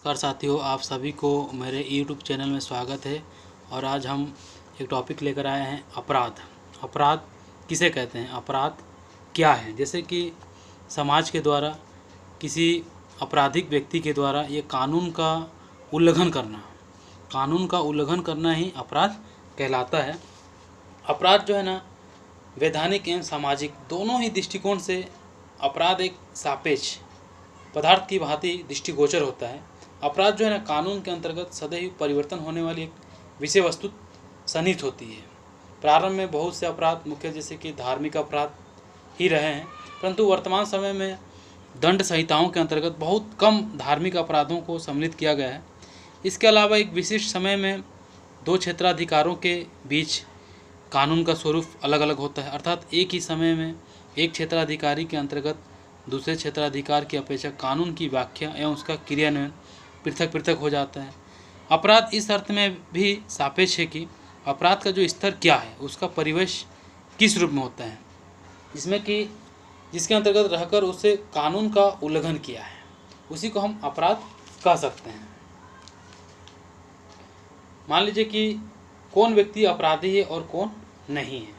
नमस्कार साथियों, आप सभी को मेरे YouTube चैनल में स्वागत है। और आज हम एक टॉपिक लेकर आए हैं अपराध। अपराध किसे कहते हैं, अपराध क्या है। जैसे कि समाज के द्वारा किसी आपराधिक व्यक्ति के द्वारा ये कानून का उल्लंघन करना ही अपराध कहलाता है। अपराध जो है ना, वैधानिक एवं सामाजिक दोनों ही दृष्टिकोण से अपराध एक सापेक्ष पदार्थ की भांति दृष्टिगोचर होता है। अपराध जो है ना, कानून के अंतर्गत सदैव परिवर्तन होने वाली एक विषय वस्तु सन्निहित होती है। प्रारंभ में बहुत से अपराध मुख्य जैसे कि धार्मिक अपराध ही रहे हैं, परंतु वर्तमान समय में दंड संहिताओं के अंतर्गत बहुत कम धार्मिक अपराधों को सम्मिलित किया गया है। इसके अलावा एक विशिष्ट समय में दो क्षेत्राधिकारों के बीच कानून का स्वरूप अलग अलग होता है, अर्थात एक ही समय में एक क्षेत्राधिकारी के अंतर्गत दूसरे क्षेत्राधिकार की अपेक्षा कानून की व्याख्या एवं उसका क्रियान्वयन पृथक पृथक हो जाता है। अपराध इस अर्थ में भी सापेक्ष है कि अपराध का जो स्तर क्या है, उसका परिवेश किस रूप में होता है, जिसके अंतर्गत रहकर उसे कानून का उल्लंघन किया है, उसी को हम अपराध कह सकते हैं। मान लीजिए कि कौन व्यक्ति अपराधी है और कौन नहीं है।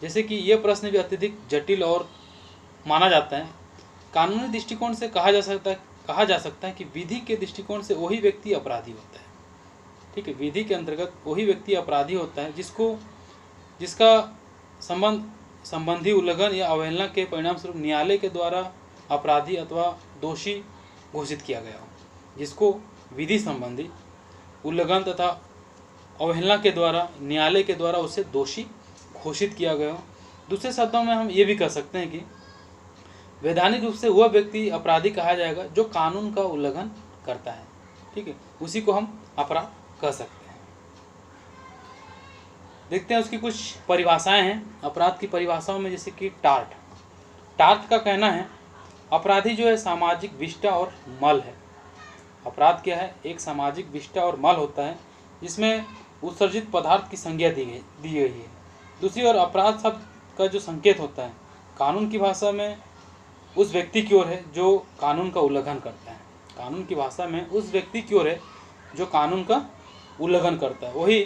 जैसे कि ये प्रश्न भी अत्यधिक जटिल और माना जाता है। कानूनी दृष्टिकोण से कहा जा सकता है कि विधि के दृष्टिकोण से वही व्यक्ति अपराधी होता है। ठीक है, विधि के अंतर्गत वही व्यक्ति अपराधी होता है जिसका संबंधी उल्लंघन या अवहेलना के परिणाम स्वरूप न्यायालय के द्वारा अपराधी अथवा दोषी घोषित किया गया हो। जिसको विधि संबंधी उल्लंघन तथा अवहेलना के द्वारा न्यायालय के द्वारा उसे दोषी घोषित किया गया हो। दूसरे शब्दों में हम ये भी कह सकते हैं कि वैधानिक रूप से वह व्यक्ति अपराधी कहा जाएगा जो कानून का उल्लंघन करता है। ठीक है, उसी को हम अपराध कह सकते हैं। देखते हैं उसकी कुछ परिभाषाएं हैं। अपराध की परिभाषाओं में जैसे कि टार्ट का कहना है अपराधी जो है सामाजिक विष्टा और मल है। अपराध क्या है, एक सामाजिक विष्टा और मल होता है जिसमें उत्सर्जित पदार्थ की संज्ञा दी गई है। दूसरी ओर अपराध शब्द का जो संकेत होता है कानून की भाषा में उस व्यक्ति की ओर है जो कानून का उल्लंघन करता है। कानून की भाषा में उस व्यक्ति की ओर है जो कानून का उल्लंघन करता है। वही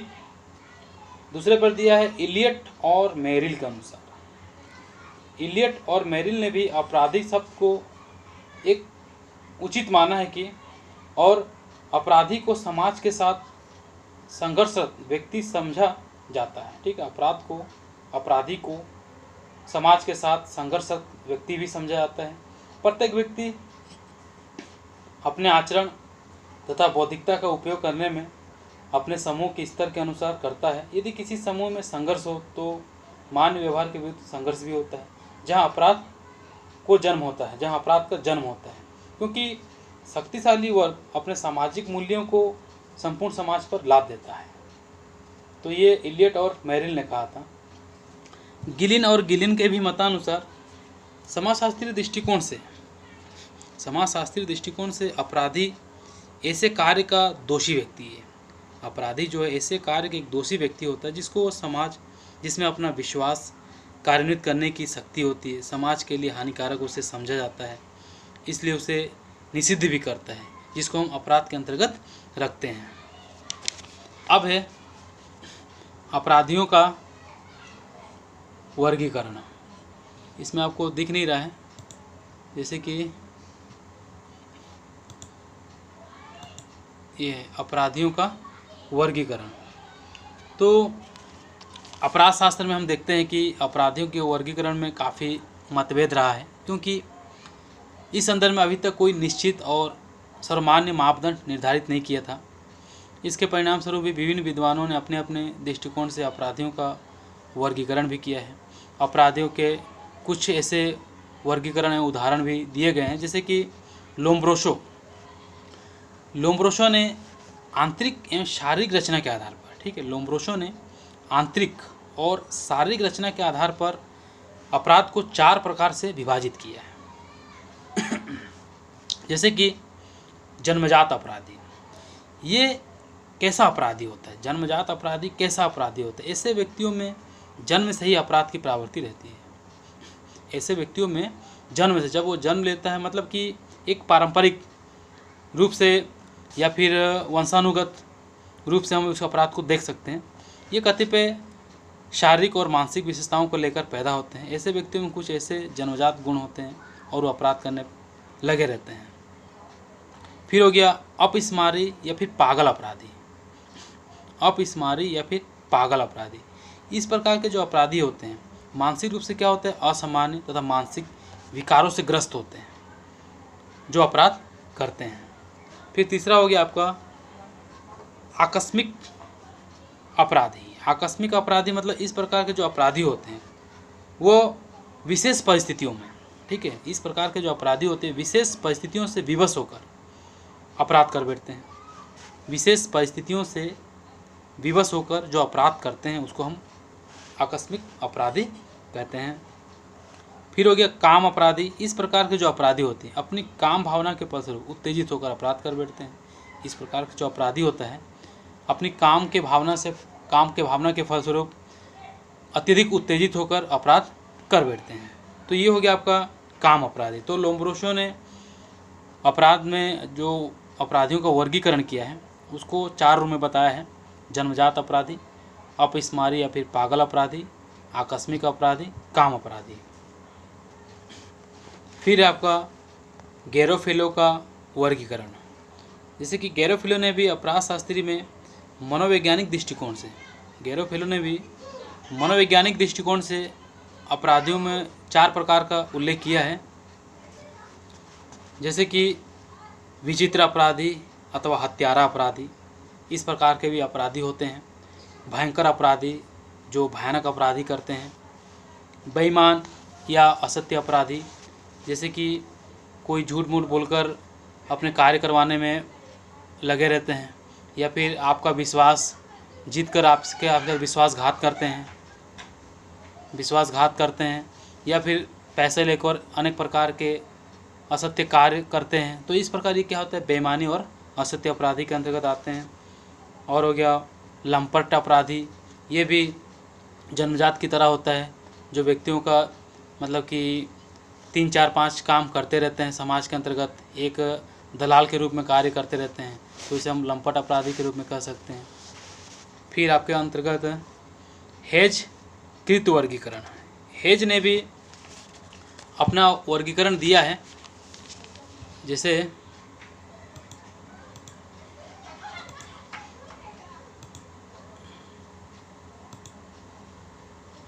दूसरे पर दिया है इलियट और मेरिल के अनुसार। इलियट और मेरिल ने भी आपराधिक शब्द को एक उचित माना है कि और अपराधी को समाज के साथ संघर्षरत व्यक्ति समझा जाता है। ठीक है, अपराधी को समाज के साथ संघर्षरत व्यक्ति भी समझा जाता है। प्रत्येक व्यक्ति अपने आचरण तथा बौद्धिकता का उपयोग करने में अपने समूह के स्तर के अनुसार करता है। यदि किसी समूह में संघर्ष हो तो मानव व्यवहार के विरुद्ध संघर्ष भी होता है, जहां अपराध का जन्म होता है। क्योंकि शक्तिशाली वर्ग अपने सामाजिक मूल्यों को संपूर्ण समाज पर लाद देता है। तो ये इलियट और मेरिल ने कहा था। गिलिन के भी मतानुसार समाजशास्त्रीय दृष्टिकोण से अपराधी ऐसे कार्य का दोषी व्यक्ति है। अपराधी जो है ऐसे कार्य का एक दोषी व्यक्ति होता है जिसको समाज जिसमें अपना विश्वास कार्यान्वित करने की शक्ति होती है, समाज के लिए हानिकारक उसे समझा जाता है, इसलिए उसे निषिद्ध भी करता है, जिसको हम अपराध के अंतर्गत रखते हैं। अब है अपराधियों का वर्गीकरण। इसमें आपको दिख नहीं रहा है, जैसे कि ये अपराधियों का वर्गीकरण। तो अपराध शास्त्र में हम देखते हैं कि अपराधियों के वर्गीकरण में काफ़ी मतभेद रहा है, क्योंकि इस संदर्भ में अभी तक कोई निश्चित और सर्वमान्य मापदंड निर्धारित नहीं किया था। इसके परिणाम स्वरूप भी विभिन्न विद्वानों ने अपने अपने दृष्टिकोण से अपराधियों का वर्गीकरण भी किया है। अपराधियों के कुछ ऐसे वर्गीकरण एवं उदाहरण भी दिए गए हैं, जैसे कि लोम्ब्रोसो ने आंतरिक एवं शारीरिक रचना के आधार पर, ठीक है, लोम्ब्रोसो ने आंतरिक और शारीरिक रचना के आधार पर अपराध को 4 प्रकार से विभाजित किया है। जैसे कि जन्मजात अपराधी, ये कैसा अपराधी होता है, जन्मजात अपराधी कैसा अपराधी होता है। ऐसे व्यक्तियों में जन्म से ही अपराध की प्रवृत्ति रहती है। ऐसे व्यक्तियों में जन्म से, जब वो जन्म लेता है, मतलब कि एक पारंपरिक रूप से या फिर वंशानुगत रूप से हम उस अपराध को देख सकते हैं। ये कतिपय शारीरिक और मानसिक विशेषताओं को लेकर पैदा होते हैं। ऐसे व्यक्तियों में कुछ ऐसे जन्मजात गुण होते हैं और वो अपराध करने लगे रहते हैं। फिर हो गया अपस्मारी या फिर पागल अपराधी। अपस्मारी या फिर पागल अपराधी, इस प्रकार के जो अपराधी होते हैं मानसिक रूप से क्या होते हैं, असामान्य तथा मानसिक विकारों से ग्रस्त होते हैं जो अपराध करते हैं। फिर तीसरा हो गया आपका आकस्मिक अपराधी। आकस्मिक अपराधी मतलब इस प्रकार के जो अपराधी होते हैं वो विशेष परिस्थितियों में, ठीक है, इस प्रकार के जो अपराधी होते हैं विशेष परिस्थितियों से विवश होकर अपराध कर बैठते हैं। विशेष परिस्थितियों से विवश होकर जो अपराध करते हैं उसको हम आकस्मिक अपराधी कहते हैं। फिर हो गया काम अपराधी। इस प्रकार के जो अपराधी होते हैं अपनी काम भावना के फलस्वरूप उत्तेजित होकर अपराध कर बैठते हैं। इस प्रकार के जो अपराधी होता है अपनी काम के भावना के फलस्वरूप अत्यधिक उत्तेजित होकर अपराध कर बैठते हैं। तो ये हो गया आपका काम अपराधी। तो लोम्ब्रोसो ने अपराध में जो अपराधियों का वर्गीकरण किया है उसको 4 रूप में बताया है: जन्मजात अपराधी, अपस्मारी या फिर पागल अपराधी, आकस्मिक अपराधी, काम अपराधी। फिर आपका गैरोफिलो का वर्गीकरण। जैसे कि गैरोफिलो ने भी अपराध शास्त्री में मनोवैज्ञानिक दृष्टिकोण से अपराधियों में 4 प्रकार का उल्लेख किया है। जैसे कि विचित्र अपराधी अथवा हत्यारा अपराधी, इस प्रकार के भी अपराधी होते हैं। भयंकर अपराधी जो भयानक अपराधी करते हैं। बेईमान या असत्य अपराधी, जैसे कि कोई झूठ मूठ बोलकर अपने कार्य करवाने में लगे रहते हैं, या फिर आपका विश्वास जीतकर आपका विश्वासघात करते हैं, या फिर पैसे लेकर अनेक प्रकार के असत्य कार्य करते हैं। तो इस प्रकार ये क्या होता है, बेईमानी और असत्य अपराधी के अंतर्गत आते हैं। और हो गया लंपट अपराधी, ये भी जन्मजात की तरह होता है, जो व्यक्तियों का मतलब कि 3, 4, 5 काम करते रहते हैं समाज के अंतर्गत, एक दलाल के रूप में कार्य करते रहते हैं, तो इसे हम लंपट अपराधी के रूप में कह सकते हैं। फिर आपके अंतर्गत हेज कृत वर्गीकरण। हेज ने भी अपना वर्गीकरण दिया है। जैसे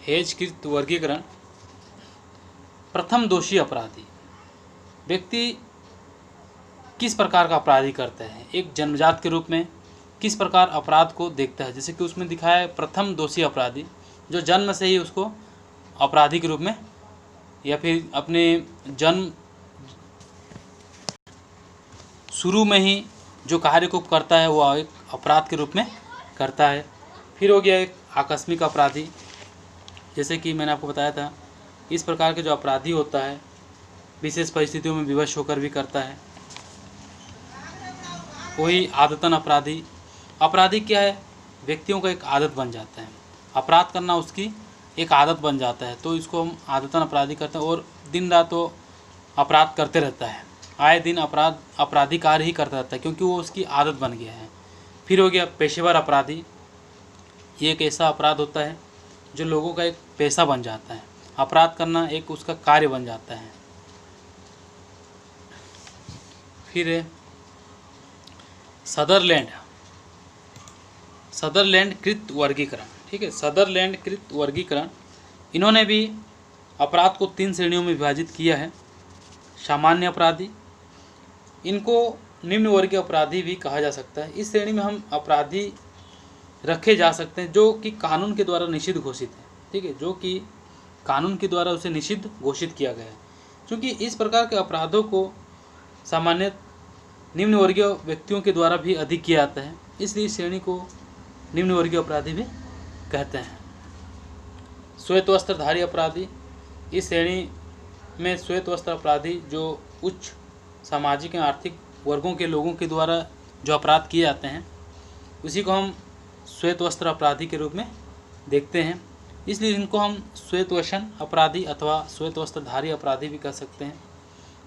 हेज कृत वर्गीकरण, प्रथम दोषी अपराधी, व्यक्ति किस प्रकार का अपराधी करता है, एक जन्मजात के रूप में किस प्रकार अपराध को देखता है। जैसे कि उसमें दिखाया है प्रथम दोषी अपराधी, जो जन्म से ही उसको अपराधी के रूप में या फिर अपने जन्म शुरू में ही जो कार्य को करता है वो एक अपराध के रूप में करता है। फिर हो गया एक आकस्मिक अपराधी। जैसे कि मैंने आपको बताया था, इस प्रकार के जो अपराधी होता है विशेष परिस्थितियों में विवश होकर भी करता है। वही आदतन अपराधी। अपराधी क्या है, व्यक्तियों का एक आदत बन जाता है, अपराध करना उसकी एक आदत बन जाता है, तो इसको हम आदतन अपराधी करते हैं। और दिन रात वो अपराध करते रहता है, आए दिन अपराधी कार्य ही करता रहता है, क्योंकि वो उसकी आदत बन गया है। फिर हो गया पेशेवर अपराधी। ये एक ऐसा अपराध होता है जो लोगों का एक पेशा बन जाता है, अपराध करना एक उसका कार्य बन जाता है। फिर सदरलैंड कृत वर्गीकरण। ठीक है, सदरलैंड कृत वर्गीकरण, इन्होंने भी अपराध को 3 श्रेणियों में विभाजित किया है। सामान्य अपराधी, इनको निम्न वर्गीय अपराधी भी कहा जा सकता है। इस श्रेणी में हम अपराधी रखे जा सकते हैं जो कि कानून के द्वारा निषिद्ध घोषित है। ठीक है, जो कि कानून के द्वारा उसे निषिद्ध घोषित किया गया है। क्योंकि इस प्रकार के अपराधों को सामान्य निम्न वर्गीय व्यक्तियों के द्वारा भी अधिक किया जाता है, इसलिए इस श्रेणी को निम्न वर्गीय अपराधी भी कहते हैं। श्वेत वस्त्रधारी अपराधी, इस श्रेणी में श्वेत वस्त्र अपराधी जो उच्च सामाजिक एवं आर्थिक वर्गों के लोगों के द्वारा जो अपराध किए जाते हैं उसी को हम श्वेत वस्त्र अपराधी के रूप में देखते हैं, इसलिए इनको हम श्वेतवसन अपराधी अथवा श्वेत वस्त्रधारी अपराधी भी कह सकते हैं।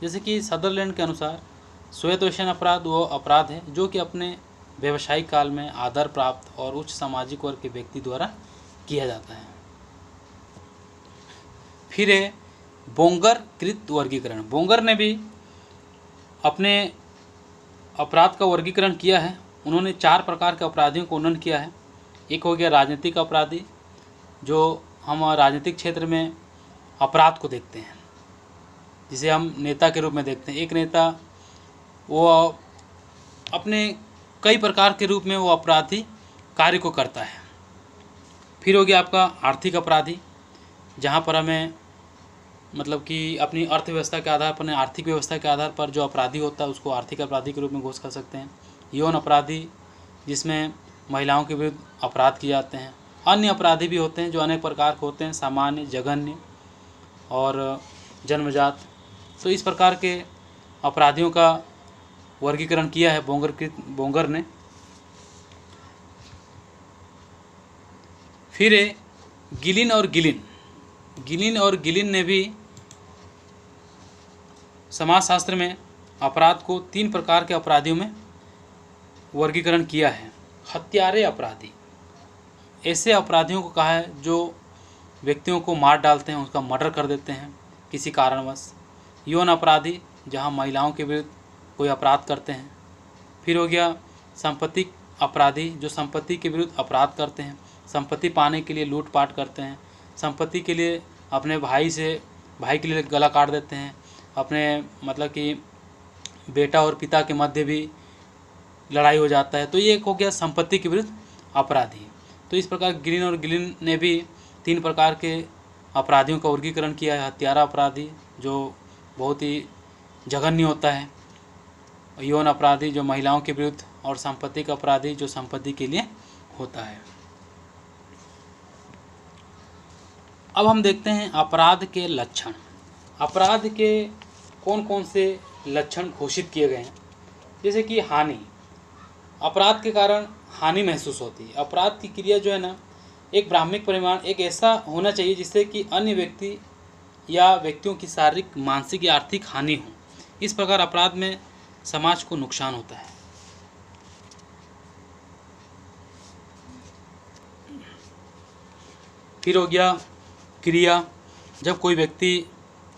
जैसे कि सदरलैंड के अनुसार स्वयतोषण अपराध वो अपराध है जो कि अपने व्यवसायिक काल में आदर प्राप्त और उच्च सामाजिक वर्ग के व्यक्ति द्वारा किया जाता है। फिर है बोंगर कृत वर्गीकरण। बोंगर ने भी अपने अपराध का वर्गीकरण किया है। उन्होंने 4 प्रकार के अपराधियों को वर्णन किया है। एक हो गया राजनीतिक अपराधी, जो हम राजनीतिक क्षेत्र में अपराध को देखते हैं, जिसे हम नेता के रूप में देखते हैं। एक नेता वो अपने कई प्रकार के रूप में वो अपराधी कार्य को करता है। फिर हो गया आपका आर्थिक अपराधी, जहाँ पर हमें मतलब कि अपनी अर्थव्यवस्था के आधार पर, आर्थिक व्यवस्था के आधार पर जो अपराधी होता है उसको आर्थिक अपराधी के रूप में घोषित कर सकते हैं। यौन अपराधी, जिसमें महिलाओं के विरुद्ध अपराध किए जाते हैं। अन्य अपराधी भी होते हैं जो अनेक प्रकार के होते हैं, सामान्य, जघन्य और जन्मजात। तो इस प्रकार के अपराधियों का वर्गीकरण किया है बोंगर ने। फिर है गिलिन और गिलिन ने भी समाजशास्त्र में अपराध को 3 प्रकार के अपराधियों में वर्गीकरण किया है। हत्यारे अपराधी, ऐसे अपराधियों को कहा है जो व्यक्तियों को मार डालते हैं, उसका मर्डर कर देते हैं किसी कारणवश। यौन अपराधी, जहां महिलाओं के विरुद्ध कोई अपराध करते हैं। फिर हो गया संपत्ति अपराधी, जो संपत्ति के विरुद्ध अपराध करते हैं, संपत्ति पाने के लिए लूटपाट करते हैं, संपत्ति के लिए अपने भाई के लिए गला काट देते हैं, अपने मतलब कि बेटा और पिता के मध्य भी लड़ाई हो जाता है। तो ये एक हो गया संपत्ति के विरुद्ध अपराधी। तो इस प्रकार गिलिन ने भी 3 प्रकार के अपराधियों का वर्गीकरण किया है। हत्यारा अपराधी, जो बहुत ही जघन्य होता है, यौन अपराधी जो महिलाओं के विरुद्ध, और सांपत्तिक अपराधी जो संपत्ति के लिए होता है। अब हम देखते हैं अपराध के लक्षण। अपराध के कौन कौन से लक्षण घोषित किए गए हैं। जैसे कि हानि, अपराध के कारण हानि महसूस होती है। अपराध की क्रिया जो है ना, एक ब्राह्मणिक परिमाण एक ऐसा होना चाहिए जिससे कि अन्य व्यक्ति या व्यक्तियों की शारीरिक, मानसिक या आर्थिक हानि हो। इस प्रकार अपराध में समाज को नुकसान होता है। फिर हो गया क्रिया, जब कोई व्यक्ति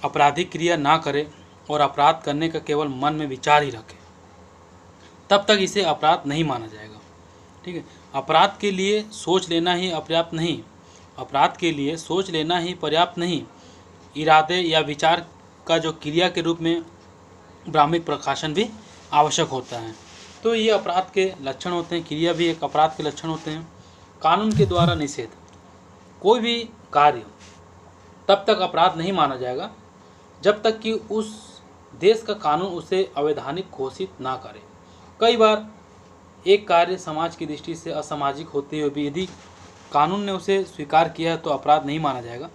आपराधिक क्रिया ना करे और अपराध करने का केवल मन में विचार ही रखे, तब तक इसे अपराध नहीं माना जाएगा। ठीक है, अपराध के लिए सोच लेना ही पर्याप्त नहीं, अपराध के लिए सोच लेना ही पर्याप्त नहीं, इरादे या विचार का जो क्रिया के रूप में ब्राह्मिक प्रकाशन भी आवश्यक होता है। तो ये अपराध के लक्षण होते हैं, क्रिया भी एक अपराध के लक्षण होते हैं। कानून के द्वारा निषेध, कोई भी कार्य तब तक अपराध नहीं माना जाएगा जब तक कि उस देश का कानून उसे अवैधानिक घोषित ना करे। कई बार एक कार्य समाज की दृष्टि से असामाजिक होते हुए भी यदि कानून ने उसे स्वीकार किया है तो अपराध नहीं माना जाएगा।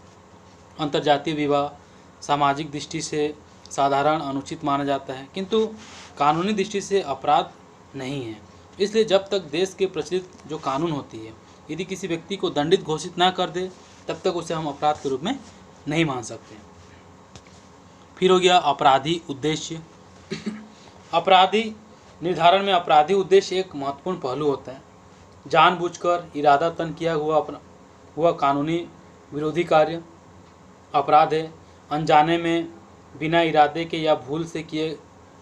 अंतर्जातीय विवाह सामाजिक दृष्टि से साधारण अनुचित माना जाता है, किंतु कानूनी दृष्टि से अपराध नहीं है। इसलिए जब तक देश के प्रचलित जो कानून होती है यदि किसी व्यक्ति को दंडित घोषित ना कर दे तब तक उसे हम अपराध के रूप में नहीं मान सकते। फिर हो गया अपराधी उद्देश्य। अपराधी निर्धारण में अपराधी उद्देश्य एक महत्वपूर्ण पहलू होता है। जानबूझकर इरादतन किया हुआ कानूनी विरोधी कार्य अपराध है। अनजाने में बिना इरादे के या भूल से किए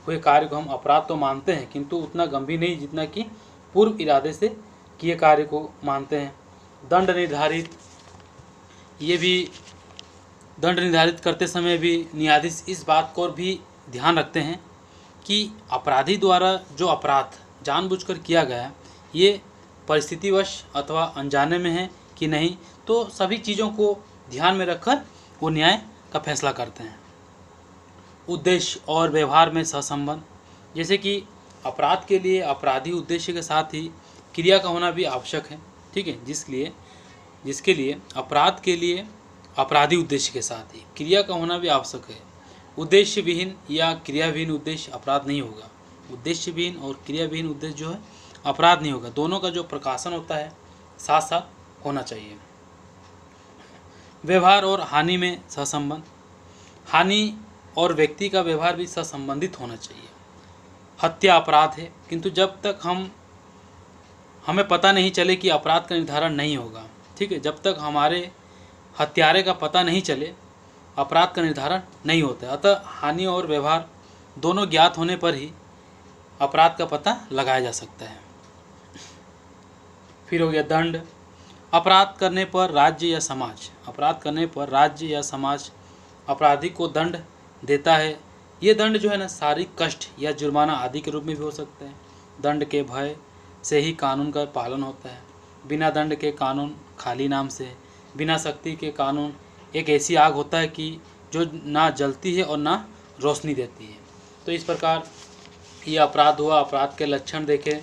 हुए कार्य को हम अपराध तो मानते हैं, किंतु उतना गंभीर नहीं जितना कि पूर्व इरादे से किए कार्य को मानते हैं। दंड निर्धारित, ये भी दंड निर्धारित करते समय भी न्यायाधीश इस बात को भी ध्यान रखते हैं कि अपराधी द्वारा जो अपराध जानबूझकर किया गया है ये परिस्थितिवश अथवा अनजाने में है कि नहीं, तो सभी चीज़ों को ध्यान में रखकर वो न्याय का फैसला करते हैं। उद्देश्य और व्यवहार में सहसंबंध, जैसे कि अपराध के लिए अपराधी उद्देश्य के साथ ही क्रिया का होना भी आवश्यक है। ठीक है, जिसके लिए अपराध के लिए अपराधी उद्देश्य के साथ ही क्रिया का होना भी आवश्यक है। उद्देश्य विहीन या क्रियाविहीन उद्देश्य अपराध नहीं होगा। उद्देश्य विहीन और क्रियाविहीन उद्देश्य जो है अपराध नहीं होगा। दोनों का जो प्रकाशन होता है साथ साथ होना चाहिए। व्यवहार और हानि में सहसंबंध, हानि और व्यक्ति का व्यवहार भी सहसंबंधित होना चाहिए। हत्या अपराध है, किंतु जब तक हमें पता नहीं चले कि अपराध का निर्धारण नहीं होगा, ठीक है, जब तक हमारे हत्यारे का पता नहीं चले अपराध का निर्धारण नहीं होता है। अतः हानि और व्यवहार दोनों ज्ञात होने पर ही अपराध का पता लगाया जा सकता है। फिर हो गया दंड। अपराध करने पर राज्य या समाज, अपराध करने पर राज्य या समाज अपराधी को दंड देता है। ये दंड जो है ना शारीरिक कष्ट या जुर्माना आदि के रूप में भी हो सकता है। दंड के भय से ही कानून का पालन होता है। बिना दंड के कानून खाली नाम से, बिना शक्ति के कानून एक ऐसी आग होता है कि जो ना जलती है और ना रोशनी देती है। तो इस प्रकार ये अपराध हुआ, अपराध के लक्षण देखे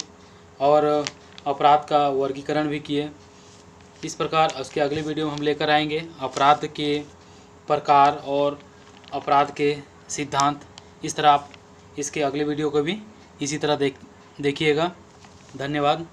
और अपराध का वर्गीकरण भी किए। इस प्रकार उसके अगले वीडियो में हम लेकर आएंगे अपराध के प्रकार और अपराध के सिद्धांत। इस तरह आप इसके अगले वीडियो को भी इसी तरह देखिएगा। धन्यवाद।